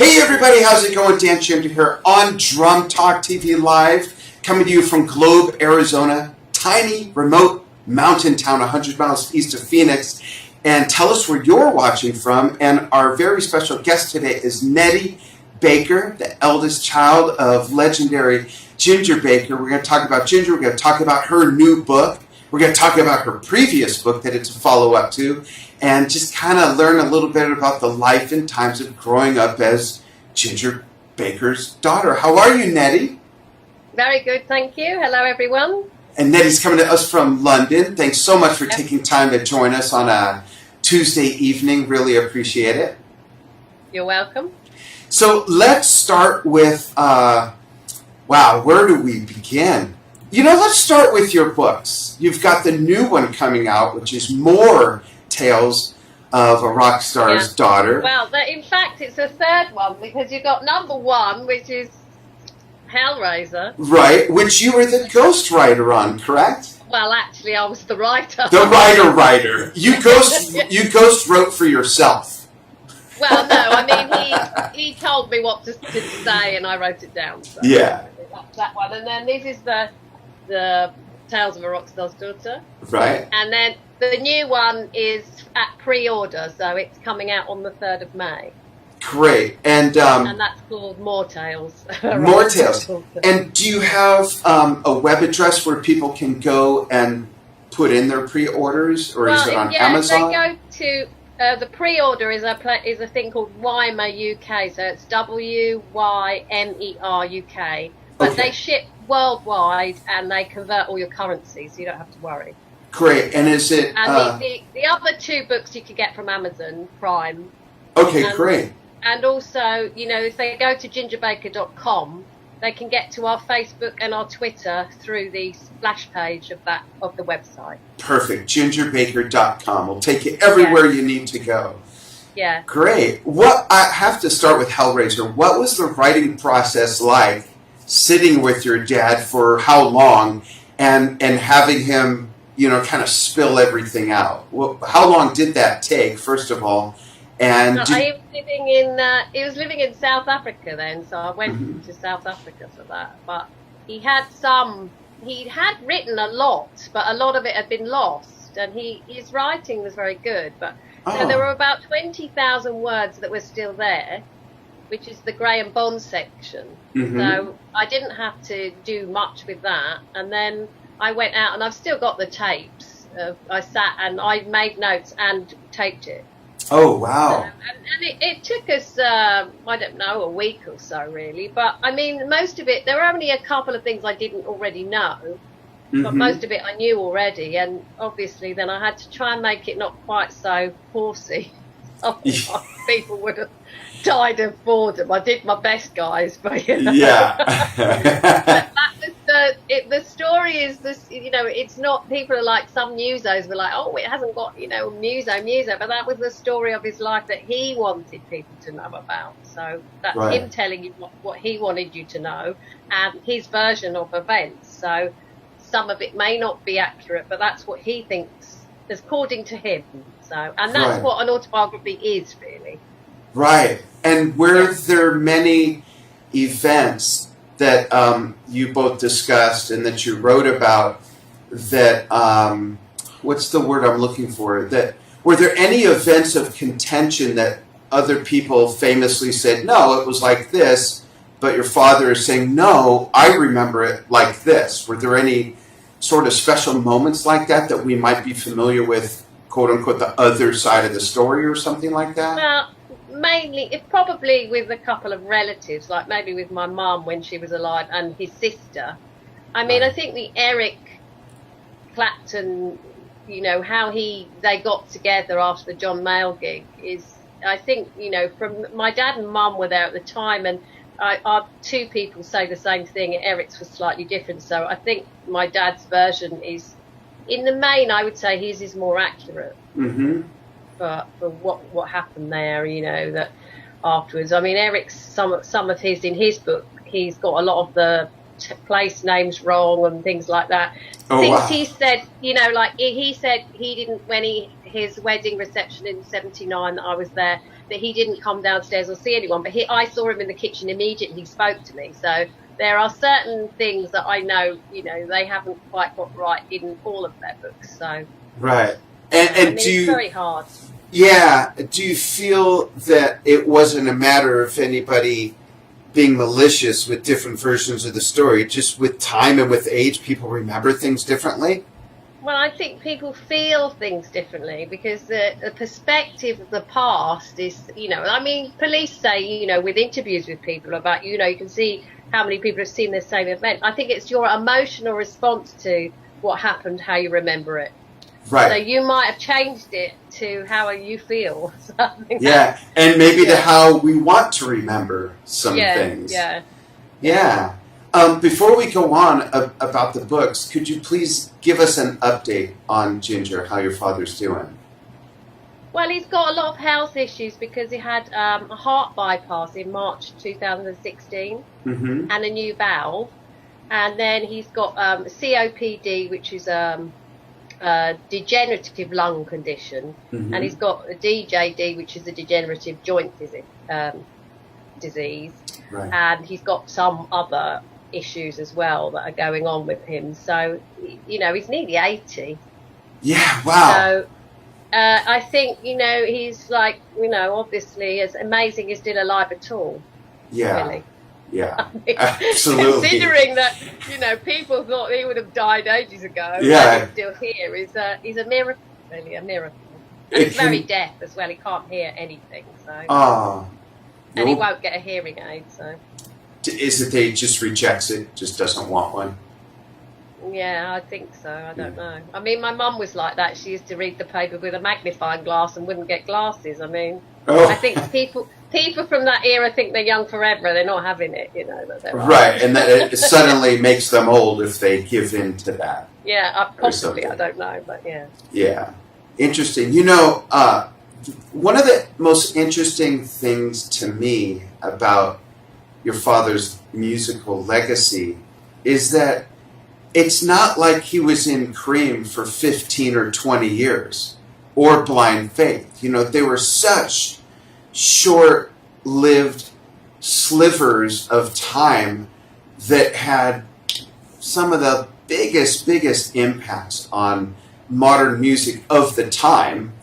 Hey everybody, how's it going? Dan Shinder here on Drum Talk TV Live, coming to you from Globe, Arizona, tiny, remote mountain town 100 miles east of Phoenix. And tell us where you're watching from. And our very special guest today is Nettie Baker, the eldest child of legendary Ginger Baker. We're going to talk about Ginger. We're going to talk about her new book. We're going to talk about her previous book that it's a follow-up to, and just kind of learn a little bit about the life and times of growing up as Ginger Baker's daughter. How are you, Nettie? Very good, thank you. Hello, everyone. And Nettie's coming to us from London. Thanks so much for taking time to join us on a Tuesday evening. Really appreciate it. You're welcome. So let's start with, wow, where do we begin? You know, let's start with your books. You've got the new one coming out, which is More Tales of a Rock Star's Daughter. Well, in fact, it's a third one, because you've got number one, which is Hellraiser. Right, which you were the ghostwriter on, correct? Well, actually, I was the writer. The writer. You ghost wrote for yourself. Well, no, I mean, he told me what to say, and I wrote it down. So yeah. That's that one. And then this is the Tales of a Rockstar's Daughter. Right. And then the new one is at pre-order, so it's coming out on the 3rd of May. Great. And that's called More Tales. More Tales. And do you have a web address where people can go and put in their pre-orders, or is it on Amazon? They go to the pre-order is a thing called Wymer UK, so it's WYMER UK. But they ship worldwide, and they convert all your currency, so you don't have to worry. Great. And is it... And the other two books you can get from Amazon Prime. Okay, great. And also, you know, if they go to gingerbaker.com, they can get to our Facebook and our Twitter through the splash page of the website. Perfect. Gingerbaker.com will take you everywhere you need to go. Yeah. Great. I have to start with Hellraiser. What was the writing process like, sitting with your dad for how long, and having him, you know, kind of spill everything out? How long did that take, first of all? And he was living in South Africa then, so I went to South Africa for that. But he had written a lot, but a lot of it had been lost, and his writing was very good. But so there were about 20,000 words that were still there, which is the Graham Bond section. So I didn't have to do much with that. And then I went out, and I've still got the tapes. I sat and I made notes and taped it. Oh, wow. And it took us, I don't know, a week or so, really. But, I mean, most of it, there were only a couple of things I didn't already know. But most of it I knew already. And obviously then I had to try and make it not quite so horsey. Otherwise people would have died of boredom. I did my best, guys. But, you know. Yeah. The story is this, you know, it's not, people are like, some musos were like, oh, it hasn't got, you know, muso, but that was the story of his life that he wanted people to know about. So that's him telling you what he wanted you to know, and his version of events. So some of it may not be accurate, but that's what he thinks, according to him. So, and that's what an autobiography is, really. Right. And were there many events that you both discussed and that you wrote about that, what's the word I'm looking for? That were there any events of contention that other people famously said, no, it was like this, but your father is saying, no, I remember it like this? Were there any sort of special moments like that we might be familiar with, quote unquote, the other side of the story or something like that? Well, mainly, probably with a couple of relatives, like maybe with my mum when she was alive and his sister. I mean, I think the Eric Clapton, you know, how they got together after the John Mayall gig is, I think, you know, from my dad and mum were there at the time, and our two people say the same thing. Eric's was slightly different, so I think my dad's version is, in the main, I would say his is more accurate. For what happened there, you know, that afterwards. I mean, Eric's some of his in his book. He's got a lot of the place names wrong and things like that. Oh, Things wow. he said, you know, like he said he didn't, when his wedding reception in '79 that I was there, that he didn't come downstairs or see anyone, but I saw him in the kitchen immediately. He spoke to me. So there are certain things that I know, you know, they haven't quite got right in all of their books. So Right. I And mean, do it's you, very hard. yeah, do you feel that it wasn't a matter of anybody being malicious with different versions of the story? Just with time and with age, people remember things differently? Well, I think people feel things differently because the perspective of the past is, you know, I mean, police say, you know, with interviews with people about, you know, you can see how many people have seen the same event. I think it's your emotional response to what happened, how you remember it. Right. So you might have changed it to how you feel. So I think Yeah, and maybe to Yeah. how we want to remember some yeah, things. yeah. Yeah. Before we go on about the books, could you please give us an update on Ginger, how your father's doing? Well, he's got a lot of health issues because he had a heart bypass in March 2016 Mm-hmm. and a new valve. And then he's got COPD, which is degenerative lung condition, Mm-hmm. and he's got a DJD, which is a degenerative joint disease, Right. and he's got some other issues as well that are going on with him. So, you know, he's nearly 80. Yeah, wow. So I think, you know, he's like, you know, obviously as amazing, he's still alive at all. Yeah. Really. Yeah. I mean, Absolutely. considering that, you know, people thought he would have died ages ago. Yeah. And he's still here. He's a miracle, really, a miracle. And It he's very can- deaf as well. He can't hear anything. So, Oh. and he No. won't get a hearing aid. So, Is it they just rejects it, just doesn't want one? yeah, I think so. I don't know. I mean, my mum was like that. She used to read the paper with a magnifying glass and wouldn't get glasses. I mean, Oh. I think people from that era think they're young forever. They're not having it, you know. That they're Right, and that it suddenly makes them old if they give in to that. Yeah, possibly. something. I don't know, but yeah. Yeah. Interesting. You know, one of the most interesting things to me about your father's musical legacy is that it's not like he was in Cream for 15 or 20 years or Blind Faith. You know, they were such short-lived slivers of time that had some of the biggest impacts on modern music of the time,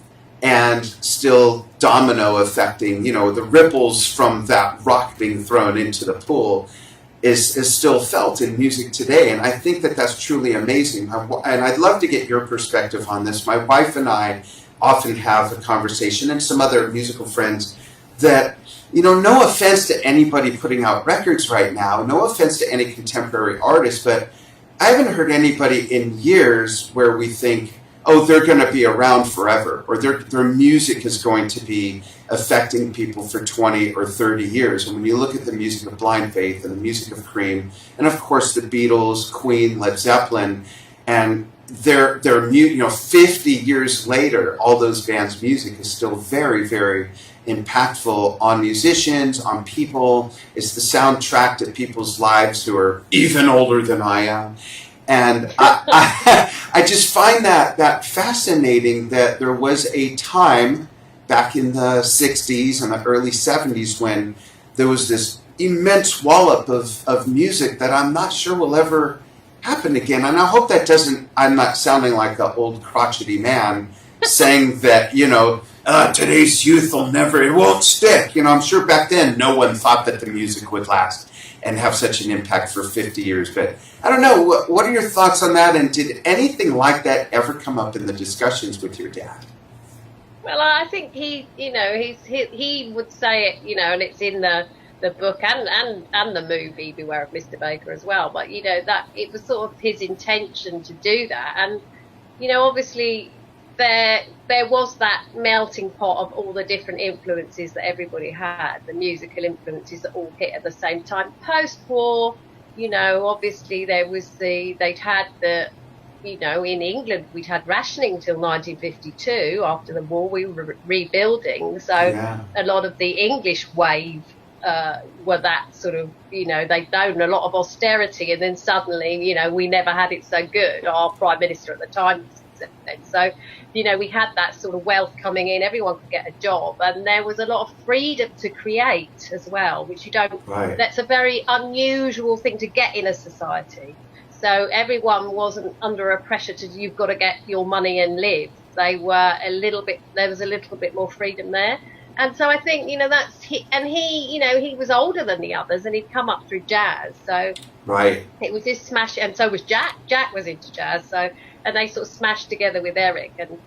and still domino affecting, you know, the ripples from that rock being thrown into the pool is still felt in music today. And I think that that's truly amazing. And I'd love to get your perspective on this. My wife and I often have a conversation, and some other musical friends, that, you know, no offense to anybody putting out records right now, no offense to any contemporary artist, but I haven't heard anybody in years where we think, oh, they're going to be around forever, or their music is going to be affecting people for 20 or 30 years. And when you look at the music of Blind Faith and the music of Cream, and of course the Beatles, Queen, Led Zeppelin, and their 50 years later, all those bands' music is still very, very impactful on musicians, on people. It's the soundtrack to people's lives who are even older than I am. And I just find that fascinating that there was a time back in the 60s and the early 70s when there was this immense wallop of music that I'm not sure will ever happen again. And I hope that I'm not sounding like an old crotchety man saying that, you know, today's youth it won't stick. You know, I'm sure back then no one thought that the music would last and have such an impact for 50 years. But I don't know, what are your thoughts on that? And did anything like that ever come up in the discussions with your dad? Well, I think he would say it, you know, and it's in the book and the movie Beware of Mr. Baker as well. But, you know, that it was sort of his intention to do that. And, you know, obviously there was that melting pot of all the different influences that everybody had, the musical influences that all hit at the same time. Post-war, you know, obviously they'd had the, you know, in England we'd had rationing till 1952. After the war we were rebuilding, so Yeah. a lot of the English wave were that sort of, they'd known a lot of austerity, and then suddenly, we never had it so good. Our Prime Minister at the time said so. We had that sort of wealth coming in, everyone could get a job, and there was a lot of freedom to create as well, which you don't, that's a very unusual thing to get in a society. So everyone wasn't under a pressure to, you've got to get your money and live. There was a little bit more freedom there. And so I think, he was older than the others, and he'd come up through jazz. So it was this smash, and so was Jack. Jack was into jazz, so, and they sort of smashed together with Eric. And,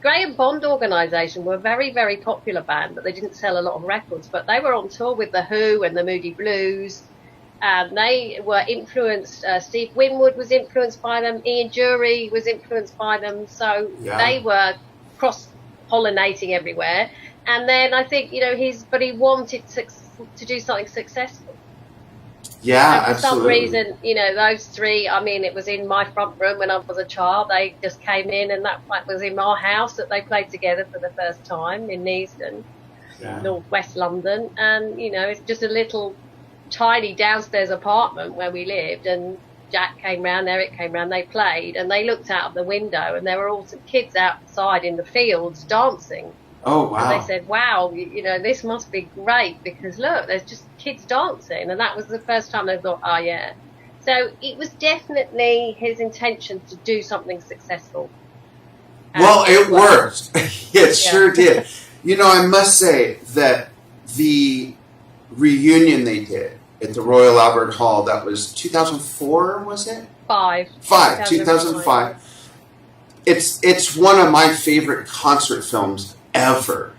Graham Bond Organisation were a very, very popular band, but they didn't sell a lot of records. But they were on tour with The Who and the Moody Blues. And they were influenced, Steve Winwood was influenced by them, Ian Dury was influenced by them. So they were cross-pollinating everywhere. And then I think, but he wanted to do something successful. Yeah, and for absolutely. some reason, those three, it was in my front room when I was a child. They just came in, and that was in our house that they played together for the first time in Neasden, North West London. And, it's just a little tiny downstairs apartment where we lived, and Jack came round, Eric came round, they played, and they looked out of the window, and there were all some kids outside in the fields dancing. Oh, wow. And they said, wow, this must be great, because look, there's just kids dancing. And that was the first time they thought, oh, yeah. So it was definitely his intention to do something successful. Well, it worked. It sure did. I must say that the reunion they did at the Royal Albert Hall, that was 2004, was it? 2005. It's one of my favorite concert films ever,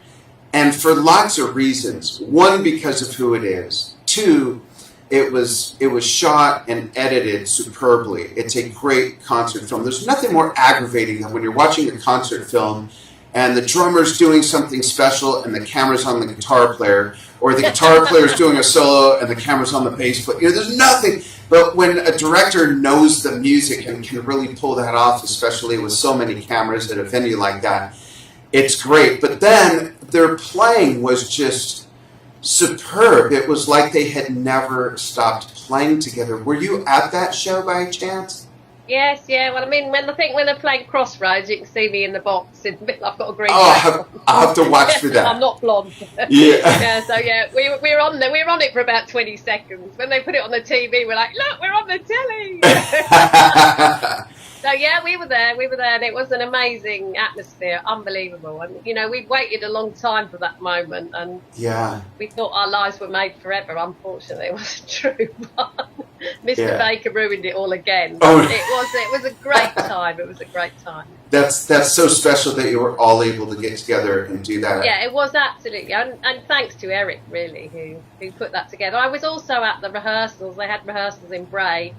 and for lots of reasons. One, because of who it is. Two, it was shot and edited superbly. It's a great concert film. There's nothing more aggravating than when you're watching a concert film and the drummer's doing something special and the camera's on the guitar player, or the guitar player's doing a solo and the camera's on the bass player. There's nothing. But when a director knows the music and can really pull that off, especially with so many cameras at a venue like that, it's great. But then their playing was just superb. It was like they had never stopped playing together. Were you at that show by chance? Yes, yeah. Well, when they're playing Crossroads, you can see me in the box. I've got a green. I'll have to watch for that. I'm not blonde. Yeah. So we were on there. We were on it for about 20 seconds. When they put it on the TV, we're like, look, we're on the telly. So we were there, and it was an amazing atmosphere, unbelievable. And we'd waited a long time for that moment, and we thought our lives were made forever. Unfortunately, it wasn't true. But Mr. Baker ruined it all again. Oh. It was a great time. It was a great time. That's so special that you were all able to get together and do that. Yeah, it was absolutely, and thanks to Eric, really, who put that together. I was also at the rehearsals. They had rehearsals in Bray,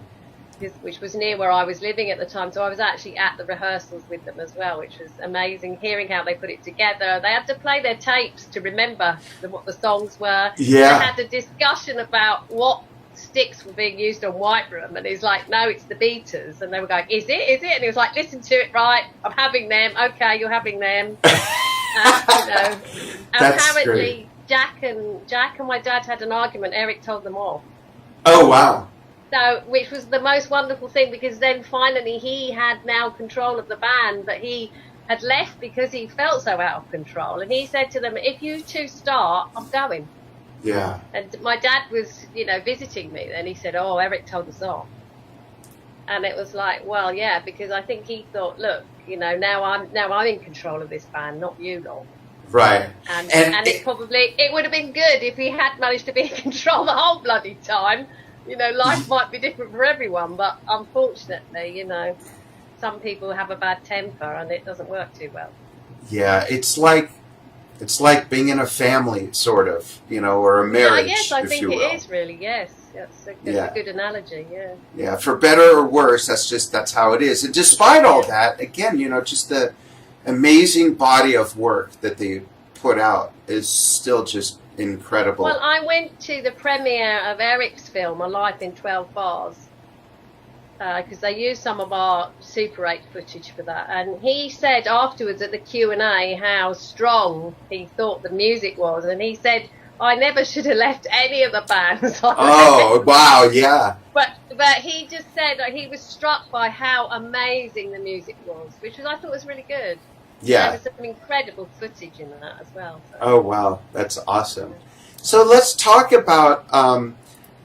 which was near where I was living at the time, so I was actually at the rehearsals with them as well, which was amazing, hearing how they put it together. They had to play their tapes to remember what the songs were. Yeah. They had a discussion about what sticks were being used on White Room, and he's like, no, it's the beaters. And they were going, is it? And he was like, listen to it, right, I'm having them. Okay, you're having them. And apparently Jack and my dad had an argument. Eric told them off. Oh, wow. So, which was the most wonderful thing, because then finally he had now control of the band, but he had left because he felt so out of control. And he said to them, if you two start, I'm going. Yeah. And my dad was, visiting me, and he said, oh, Eric told us off. And it was like, well, yeah, because I think he thought, look, now I'm in control of this band, not you lot. Right. And it would have been good if he had managed to be in control the whole bloody time. Life might be different for everyone, but unfortunately, some people have a bad temper and it doesn't work too well. Yeah, it's like being in a family, sort of, or a marriage. Yes, I think it is really. Yes, that's a good analogy. Yeah. Yeah, for better or worse, that's how it is. And despite all that, again, just the amazing body of work that they put out is still just incredible. Well, I went to the premiere of Eric's film, A Life in 12 Bars, because they used some of our Super 8 footage for that. And he said afterwards at the Q&A how strong he thought the music was. And he said, I never should have left any of the bands. Oh, wow, yeah. But he just said that he was struck by how amazing the music was, which I thought was really good. Yeah. There was some incredible footage in that as well. So. Oh, wow, that's awesome. So let's talk about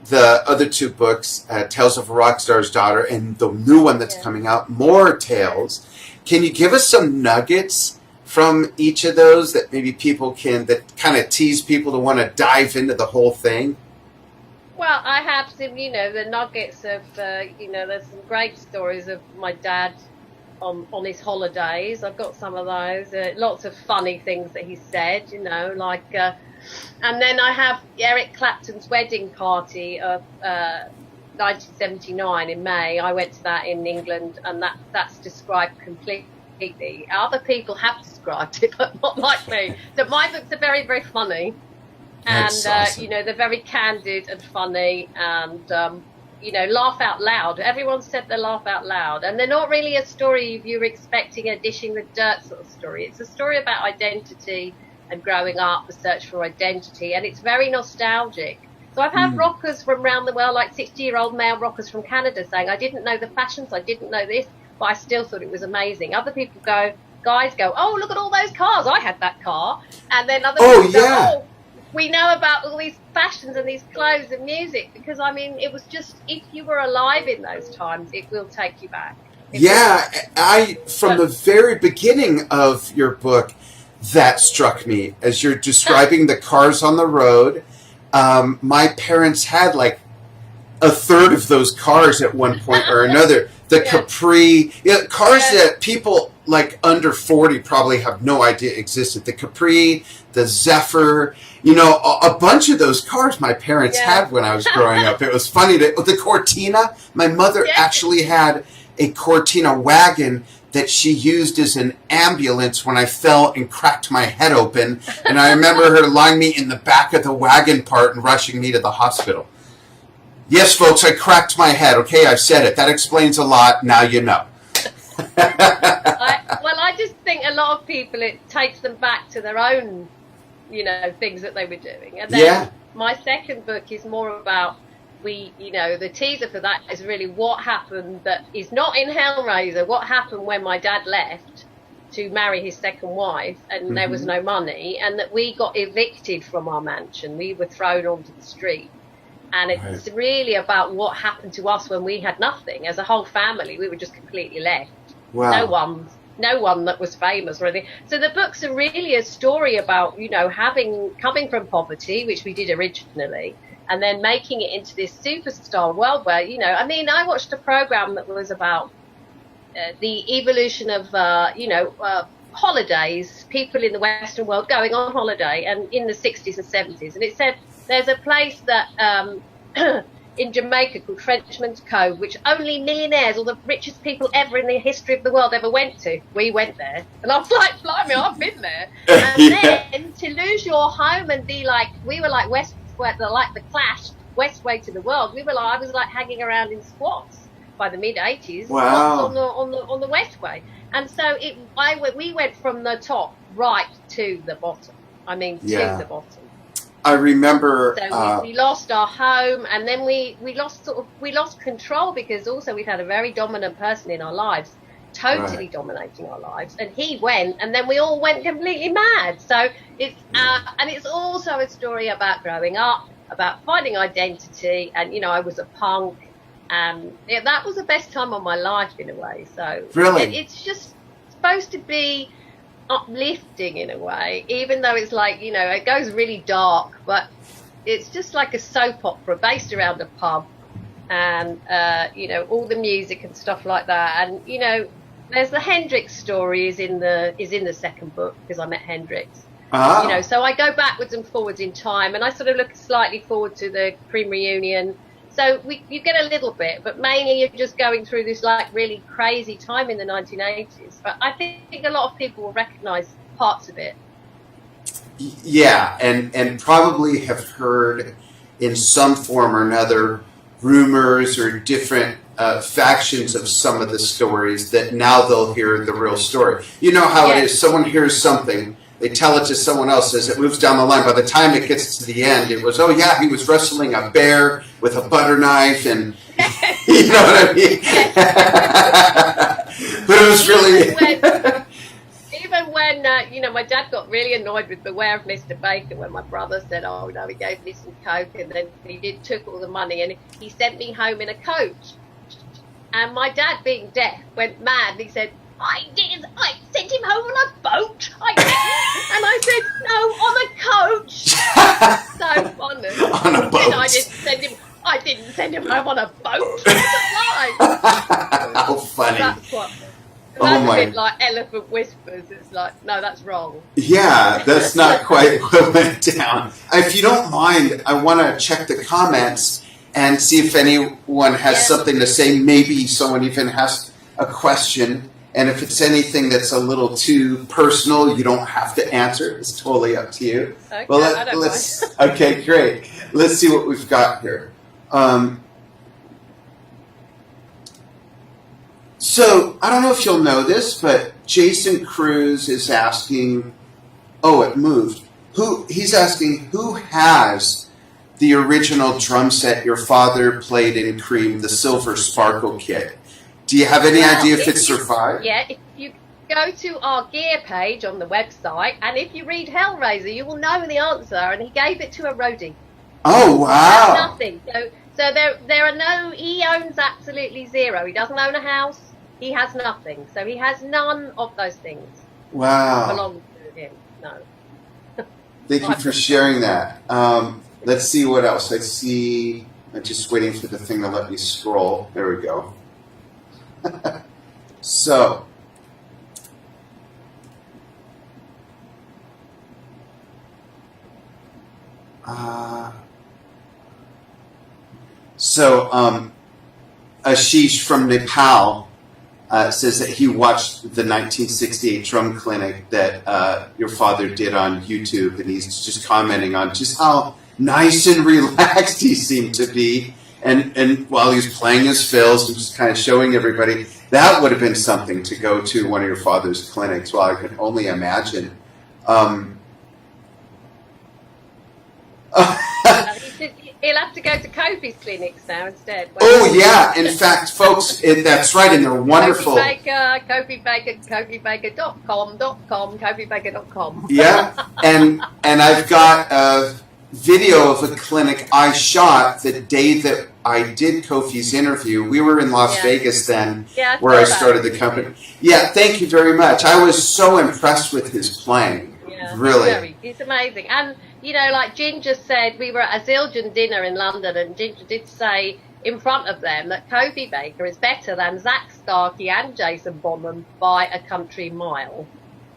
the other two books, Tales of a Rockstar's Daughter, and the new one that's coming out, More Tales. Can you give us some nuggets from each of those that maybe people can, that kind of tease people to want to dive into the whole thing? Well, I have some, the nuggets of, there's some great stories of my dad on his holidays. I've got some of those. Lots of funny things that he said, like... and then I have Eric Clapton's wedding party of 1979 in May. I went to that in England, and that's described completely. Other people have described it, but not like me. So my books are very, very funny. That's awesome. They're very candid and funny, and laugh out loud. Everyone said they laugh out loud, and they're not really a story if you're expecting a dishing the dirt sort of story. It's a story about identity and growing up, the search for identity, and it's very nostalgic. So I've had rockers from around the world, like 60-year-old male rockers from Canada, saying, I didn't know the fashions, I didn't know this, but I still thought it was amazing. Other people guys go, oh, look at all those cars, I had that car. And then other people go, oh, we know about all these fashions and these clothes and music, because, it was just, if you were alive in those times, it will take you back. From the very beginning of your book, that struck me as you're describing the cars on the road. My parents had like a third of those cars at one point or another. The Capri, cars that people like under 40 probably have no idea existed. The Capri, the Zephyr, a bunch of those cars my parents had when I was growing up. It was funny. The Cortina, my mother actually had a Cortina wagon that she used as an ambulance when I fell and cracked my head open. And I remember her lying me in the back of the wagon part and rushing me to the hospital. Yes, folks, I cracked my head. Okay, I've said it. That explains a lot. Now you know. I just think a lot of people, it takes them back to their own, things that they were doing. And then my second book is more about, the teaser for that is really what happened that is not in Hellraiser, what happened when my dad left to marry his second wife and there was no money, and that we got evicted from our mansion. We were thrown onto the street. And it's really about what happened to us when we had nothing. As a whole family, we were just completely left. Wow. No one that was famous or anything. So the books are really a story about, coming from poverty, which we did originally, and then making it into this superstar world where, I watched a program that was about the evolution of, holidays, people in the Western world going on holiday, and in the 60s and 70s. And it said there's a place that in Jamaica called Frenchman's Cove, which only millionaires or the richest people ever in the history of the world ever went to. We went there. And I was like, blimey, I've been there. And then to lose your home and be like, we were like the Clash, Westway to the world. I was like hanging around in squats by the mid 80s. Wow. on the Westway. And so we went from the top right to the bottom. To the bottom. I remember. So we lost our home, and then we lost control, because also we'd had a very dominant person in our lives, totally dominating our lives, and he went, and then we all went completely mad. So it's and it's also a story about growing up, about finding identity, and I was a punk, and that was the best time of my life in a way. So really, it's just supposed to be uplifting in a way, even though it's like, it goes really dark, but it's just like a soap opera based around a pub, and all the music and stuff like that. And there's the Hendrix story is in the second book, because I met Hendrix. So I go backwards and forwards in time, and I sort of look slightly forward to the Cream reunion. So you get a little bit, but mainly you're just going through this like really crazy time in the 1980s. But I think a lot of people will recognise parts of it. Yeah, and probably have heard in some form or another rumors or different factions of some of the stories that now they'll hear the real story. You know how it is. Someone hears something they tell it to someone else as it moves down the line. By the time it gets to the end, it was, oh yeah, he was wrestling a bear with a butter knife, and you know what I mean? But it was really... Even when, my dad got really annoyed with Beware of Mr. Baker when my brother said, oh, no, he gave me some coke, and then he took all the money, and he sent me home in a coach. And my dad, being deaf, went mad, and he said, I sent him home on a boat. And I said, no, on a coach. So funny. On a boat. And I didn't send him home on a boat. How funny. That's what... Oh That's my. a bit like Elephant Whispers. It's like, no, that's wrong. Yeah, that's not quite what went down. If you don't mind, I want to check the comments and see if anyone has something to say. Maybe someone even has a question. And if it's anything that's a little too personal, you don't have to answer. It's totally up to you. Okay, Well, I don't let's. mind. Okay, great. Let's see what we've got here. So, I don't know if you'll know this, but Jason Cruz is asking, oh, it moved. He's asking, who has the original drum set your father played in Cream, the Silver Sparkle Kit? Do you have any idea if it survived? Yeah, if you go to our gear page on the website, and if you read Hellraiser, you will know the answer, and he gave it to a roadie. Oh, wow. Nothing. So there are no, he owns absolutely zero. He doesn't own a house. He has nothing. So he has none of those things. Wow. Belong to him. No. Thank you for sharing that. Let's see what else. I'm just waiting for the thing to let me scroll. There we go. So. Ashish from Nepal says that he watched the 1968 drum clinic that your father did on YouTube, and he's just commenting on just how nice and relaxed he seemed to be. And while he was playing his fills and just kind of showing everybody, that would have been something to go to one of your father's clinics. Well, I can only imagine. He'll have to go to Kofi's clinics now instead. Oh, yeah. In fact, folks, that's right, and they're wonderful. Kofi Baker, KofiBaker.com, KofiBaker.com. Yeah, and I've got a video of a clinic I shot the day that I did Kofi's interview. We were in Las Vegas then, where I started the company. Yeah, thank you very much. I was so impressed with his playing. Yeah, really. It's amazing. And, like Ginger said, we were at a Zildjian dinner in London, and Ginger did say in front of them that Kofi Baker is better than Zach Starkey and Jason Bonham by a country mile.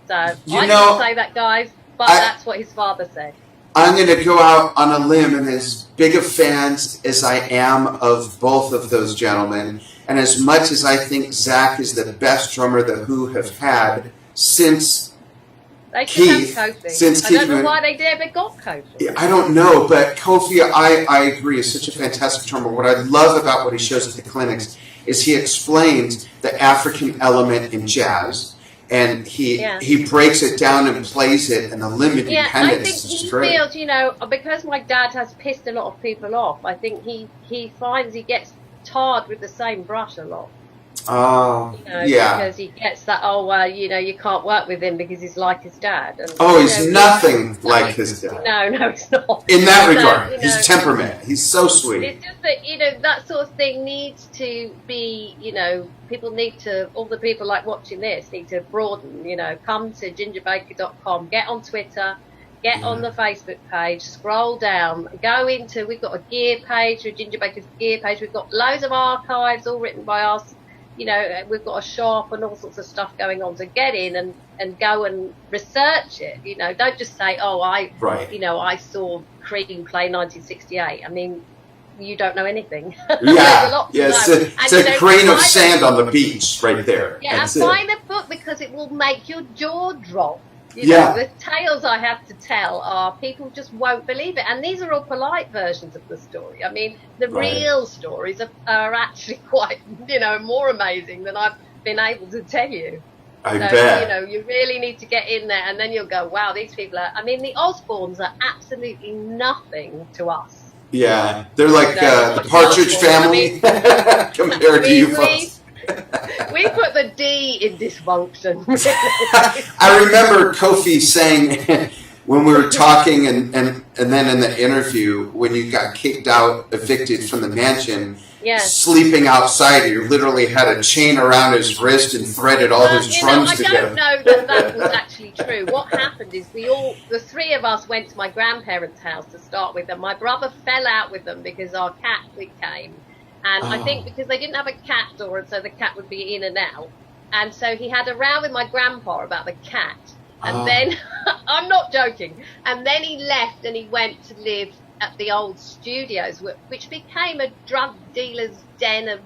So I didn't say that, guys, but that's what his father said. I'm going to go out on a limb, and as big of fans as I am of both of those gentlemen, and as much as I think Zach is the best drummer the Who have had since Keith, I don't know why they never got Kofi. I don't know, but Kofi, I agree, is such a fantastic drummer. What I love about what he shows at the clinics is he explains the African element in jazz, and he breaks it down and plays it in a limited independence. I think he feels, because my dad has pissed a lot of people off, I think he finds he gets tarred with the same brush a lot. Oh, because he gets that, you can't work with him because he's like his dad. And, he's nothing like his dad. No, he's not. In that regard, his temperament, he's so sweet. It's just that, that sort of thing needs to be, people need to, all the people like watching this need to broaden, come to gingerbaker.com, get on Twitter, get on the Facebook page, scroll down, go into, we've got a gear page, Ginger Baker's gear page, we've got loads of archives all written by us. We've got a shop and all sorts of stuff going on. So get in and go and research it. Don't just say, I saw Cream play 1968. I mean, you don't know anything. Yeah, it's a grain of sand on the beach right there. Yeah, and find a book because it will make your jaw drop. The tales I have to tell are people just won't believe it. And these are all polite versions of the story. I mean, the real stories are actually quite, more amazing than I've been able to tell you. I So, bet. you know, you really need to get in there, and then you'll go, wow, these people are, I mean, the Osbournes are absolutely nothing to us. Yeah, they're like So, the Partridge Family compared to you folks. We put the D in dysfunction. Really. I remember Kofi saying when we were talking, and then in the interview, when you got kicked out, evicted from the mansion, Yes. sleeping outside, he literally had a chain around his wrist and threaded all his drums together. I don't know that was actually true. What happened is the three of us went to my grandparents' house to start with, and my brother fell out with them because our cat came. And I think because they didn't have a cat door, and so the cat would be in and out. And so he had a row with my grandpa about the cat. And then, I'm not joking, and then he left and he went to live at the old studios, which became a drug dealer's den of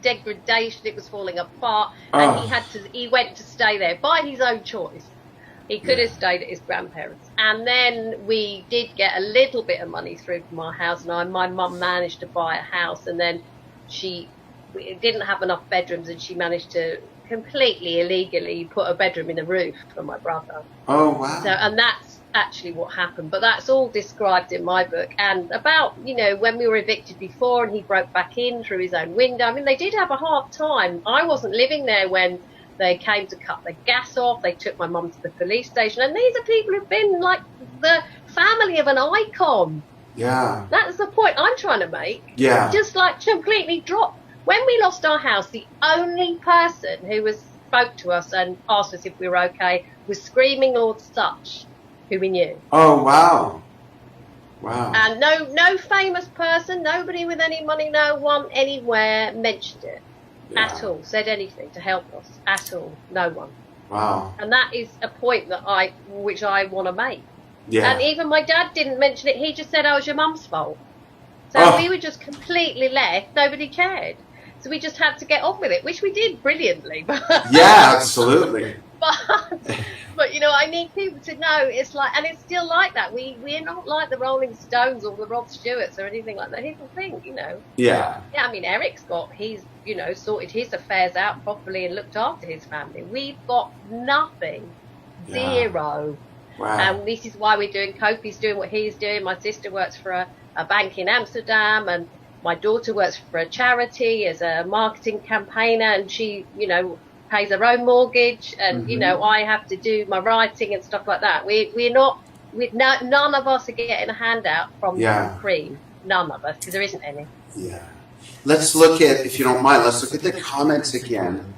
degradation. It was falling apart, and he went to stay there by his own choice. He could have stayed at his grandparents. And then we did get a little bit of money through from our house, and my mum managed to buy a house, and then we didn't have enough bedrooms, and she managed to completely illegally put a bedroom in the roof for my brother. Oh, wow. So, and that's actually what happened, but that's all described in my book. And about, you know, when we were evicted before and he broke back in through his own window, I mean, they did have a hard time. I wasn't living there when they came to cut the gas off. They took my mum to the police station, and these are people who've been like the family of an icon. Yeah. That's the point I'm trying to make. Yeah. Just like completely dropped. When we lost our house, the only person who spoke to us and asked us if we were okay was Screaming Lord Sutch, who we knew. Oh, wow. Wow. And no famous person, nobody with any money, no one anywhere mentioned it at all, said anything to help us at all, no one. Wow. And that is a point which I want to make. Yeah. And even my dad didn't mention it. He just said, "Oh, it was your mum's fault." So we were just completely left. Nobody cared. So we just had to get on with it, which we did brilliantly. Yeah, absolutely. But you know, I need people to know it's like, and it's still like that. We're not like the Rolling Stones or the Rod Stewarts or anything like that. People think, you know. Yeah. Yeah, I mean, Eric's you know, sorted his affairs out properly and looked after his family. We've got nothing. Yeah. Zero. Wow. And this is why we're doing, Kofi's doing what he's doing. My sister works for a bank in Amsterdam, and my daughter works for a charity as a marketing campaigner, and she, you know, pays her own mortgage, and you know, I have to do my writing and stuff like that. None of us are getting a handout from Cream. None of us, because there isn't any. Yeah. Let's look at, if you don't mind, let's look at the comments again.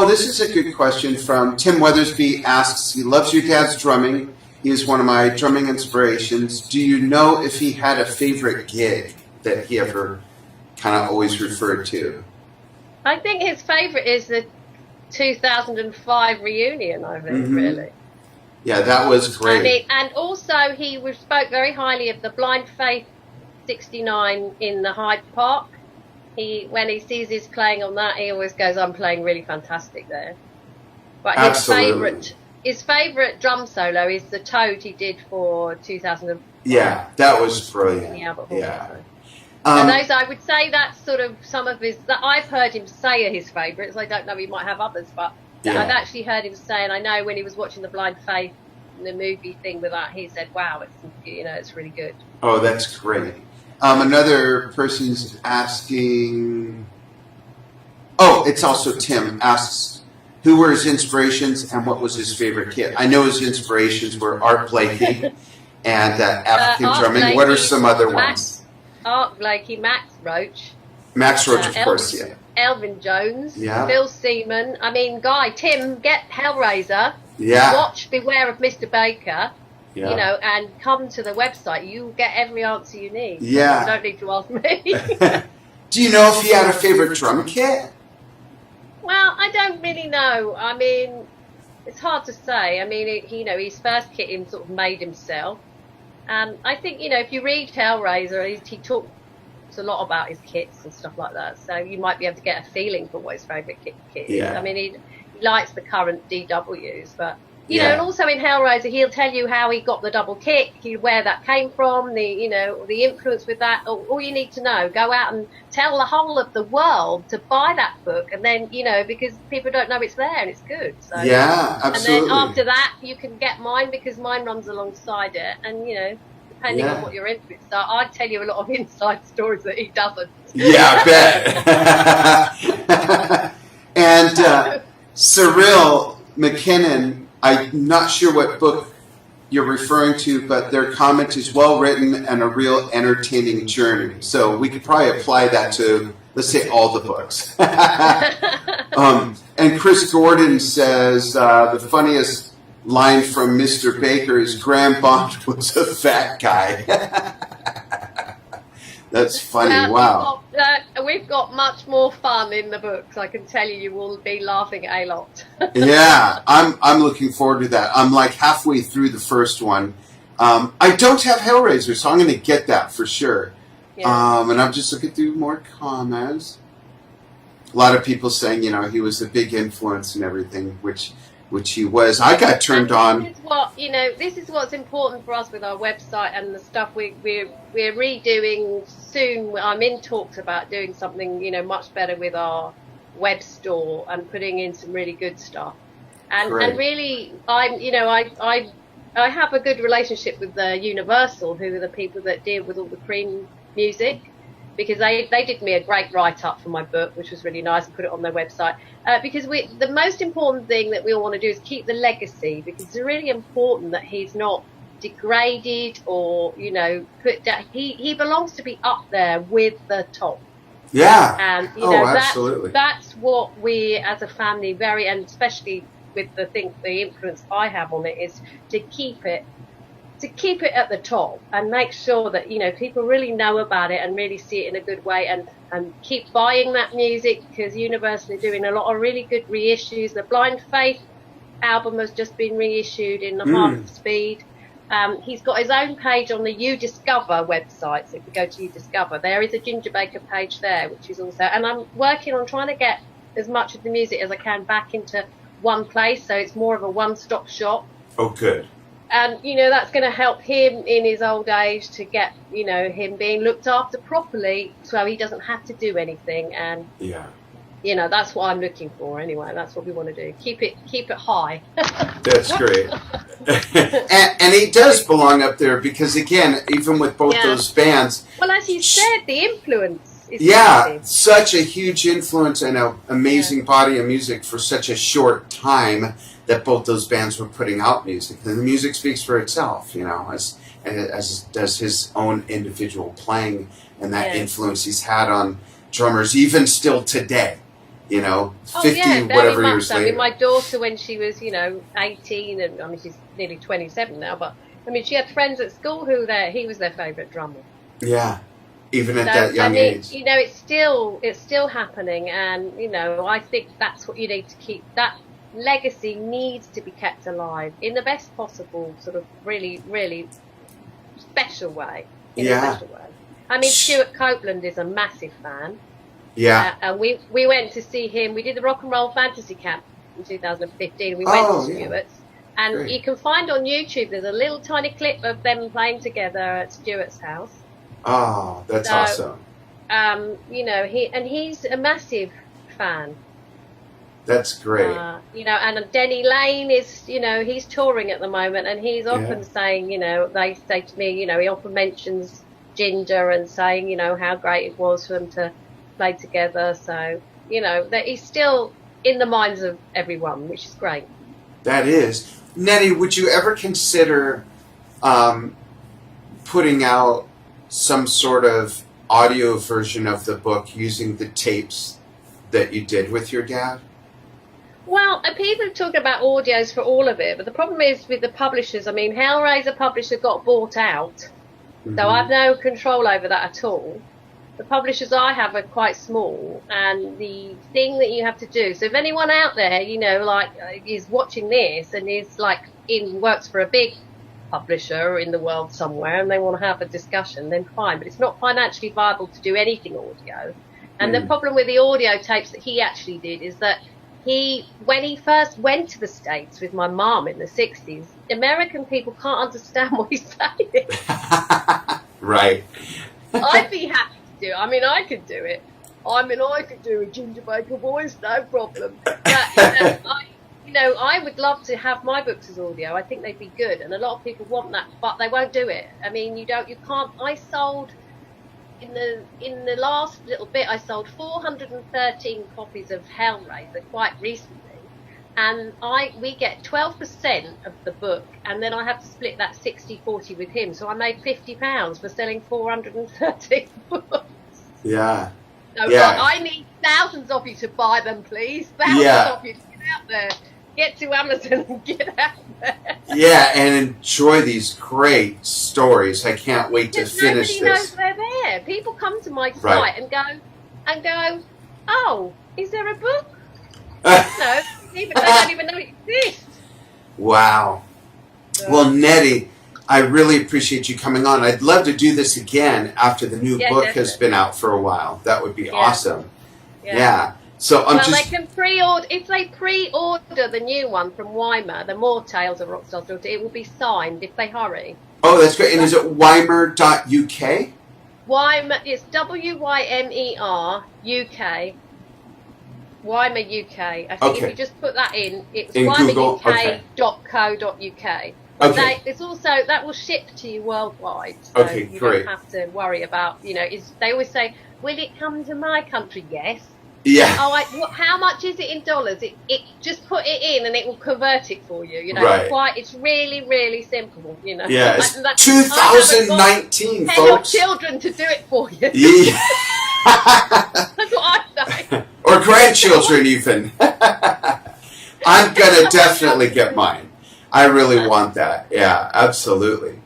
This is a good question from Tim Weathersby. Asks, he loves your dad's drumming. He is one of my drumming inspirations. Do you know if he had a favorite gig that he ever kind of always referred to? I think his favourite is the 2005 reunion, I think, really. Yeah, that was great. And also he spoke very highly of the Blind Faith 69 in the Hyde Park. When he sees his playing on that, he always goes, "I'm playing really fantastic there." But his favourite drum solo is the Toad he did for 2000. Yeah, that was brilliant. Yeah. And those, I would say that's sort of some of his, that I've heard him say are his favourites. I don't know, he might have others, but I've actually heard him say, and I know when he was watching the Blind Faith, the movie thing with that, he said, "Wow, it's really good." Oh, that's great. Another person's asking, it's also Tim, asks, who were his inspirations and what was his favorite kit? I know his inspirations were Art Blakey and African drumming. Blakey, what are some other ones? Art Blakey, Max Roach. Max Roach, of course, yeah. Elvin Jones, Phil Seaman. I mean, Tim, get Hellraiser. Yeah. Watch Beware of Mr. Baker. Yeah. You know, and come to the website. You'll get every answer you need. Yeah. You don't need to ask me. Do you know if he had a favorite drum kit? Well, I don't really know. I mean, it's hard to say. I mean, his first kit he sort of made himself. And I think, if you read Hellraiser, he talks a lot about his kits and stuff like that. So you might be able to get a feeling for what his favourite kit is. Yeah. I mean, he likes the current DWs, but You know, and also in Hellraiser, he'll tell you how he got the double kick, where that came from, the influence with that. All you need to know, go out and tell the whole of the world to buy that book, and then, because people don't know it's there and it's good. So, yeah, absolutely. And then after that, you can get mine, because mine runs alongside it, and, depending on what your interests are, I'd tell you a lot of inside stories that he doesn't. Yeah, I bet. And Cyril McKinnon, I'm not sure what book you're referring to, but their comment is well written and a real entertaining journey. So we could probably apply that to, let's say, all the books. And Chris Gordon says the funniest line from Mr. Baker is Graham Bond was a fat guy. That's funny. Wow. We've got much more fun in the books. I can tell you, you will be laughing a lot. Yeah, I'm looking forward to that. I'm like halfway through the first one. I don't have Hellraiser, so I'm going to get that for sure. Yeah. And I'm just looking through more comments. A lot of people saying, he was a big influence and everything, which he was. I got turned on. This is what's important for us with our website and the stuff we're redoing soon. I'm in talks about doing something, much better with our web store and putting in some really good stuff. And really, I have a good relationship with Universal, who are the people that deal with all the Cream music, because they did me a great write-up for my book, which was really nice, and put it on their website. Because the most important thing that we all want to do is keep the legacy, because it's really important that he's not degraded or, put down. He belongs to be up there with the top. Yeah. And, absolutely. That's what we as a family and especially with the influence I have on it, is to keep it at the top and make sure that, people really know about it and really see it in a good way, and keep buying that music, because Universal are doing a lot of really good reissues. The Blind Faith album has just been reissued in the half speed. He's got his own page on the You Discover website, so if you go to You Discover, there is a Ginger Baker page there, which is also, and I'm working on trying to get as much of the music as I can back into one place, so it's more of a one-stop shop. Oh, good. And, that's going to help him in his old age to get, him being looked after properly, so he doesn't have to do anything. And, that's what I'm looking for anyway. That's what we want to do. Keep it high. That's great. and he does belong up there, because, again, even with both those bands. Well, as you said, the influence is massive. Such a huge influence and an amazing body of music for such a short time that both those bands were putting out music. And the music speaks for itself, as does his own individual playing and that influence he's had on drummers, even still today, 50 whatever years later. I mean, my daughter, when she was, 18, and she's nearly 27 now, but she had friends at school he was their favourite drummer. Yeah, even at that young age. It's still happening, and, I think that's what you need to keep. That legacy needs to be kept alive in the best possible sort of really, really special way. Stuart Copeland is a massive fan. Yeah. And we went to see him. We did the Rock and Roll Fantasy Camp in 2015. We went to Stuart's. And you can find on YouTube, there's a little tiny clip of them playing together at Stuart's house. Oh, that's awesome. He's a massive fan. That's great. And Denny Lane is, he's touring at the moment, and he's often saying, they say to me, he often mentions Ginger and saying, how great it was for them to play together. So, that he's still in the minds of everyone, which is great. That is. Nettie, would you ever consider putting out some sort of audio version of the book using the tapes that you did with your dad? Well, people are talking about audios for all of it, but the problem is with the publishers. Hellraiser publisher got bought out, so I have no control over that at all. The publishers I have are quite small, and the thing that you have to do, so if anyone out there, is watching this and is works for a big publisher in the world somewhere and they want to have a discussion, then fine, but it's not financially viable to do anything audio. And the problem with the audio tapes that he actually did is that when he first went to the States with my mum in the 60s, American people can't understand what he's saying. Right. I'd be happy to do it. I mean, I could do it. I mean, I could do a Ginger Baker voice, no problem. But, I would love to have my books as audio. I think they'd be good, and a lot of people want that, but they won't do it. I mean, you can't. I sold in the last little bit. I sold 413 copies of Hellraiser quite recently, and we get 12% of the book, and then I have to split that 60-40 with him. So I made £50 for selling 413 books. Yeah. So I need thousands of you to buy them, please. Thousands of you to get out there. Get to Amazon and get out there. Yeah, and enjoy these great stories. I can't wait to finish this. Nobody knows they're there. People come to my site and go, oh, is there a book? No, they don't even know it exists. Wow. Well, Nettie, I really appreciate you coming on. I'd love to do this again after the new book has been out for a while. That would be awesome. Yeah. So they can pre-order. If they pre-order the new one from Weimar, the More Tales of Rockstar's Daughter, it will be signed if they hurry. Oh, that's great. And is it Weimar.uk? Weimar, it's WYMER UK. Weimar UK. I think if you just put that in, it's weimaruk.co.uk. Okay. It's also, that will ship to you worldwide. So you don't have to worry about, they always say, will it come to my country? Yes. Yeah. Oh, how much is it in dollars? It just put it in and it will convert it for you. It's really, really simple. Yeah, it's 2019, folks. Tell your children to do it for you. Yeah. That's what I say. Or grandchildren, even. I'm gonna definitely get mine. I really want that. Yeah, absolutely.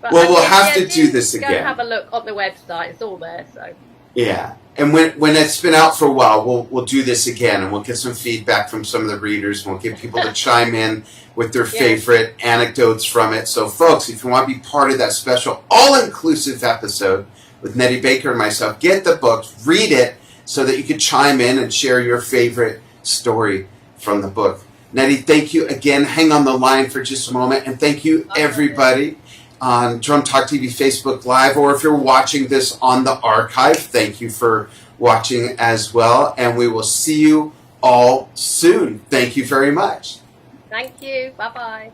But we'll have to do this again. Go have a look on the website. It's all there. So. Yeah. And when it's been out for a while, we'll do this again, and we'll get some feedback from some of the readers, and we'll get people to chime in with their favorite anecdotes from it. So, folks, if you want to be part of that special all-inclusive episode with Nettie Baker and myself, get the book, read it, so that you can chime in and share your favorite story from the book. Nettie, thank you again. Hang on the line for just a moment, and thank you, everybody, on Drum Talk TV Facebook Live, or if you're watching this on the archive, thank you for watching as well, and we will see you all soon. Thank you very much. Thank you. Bye-bye.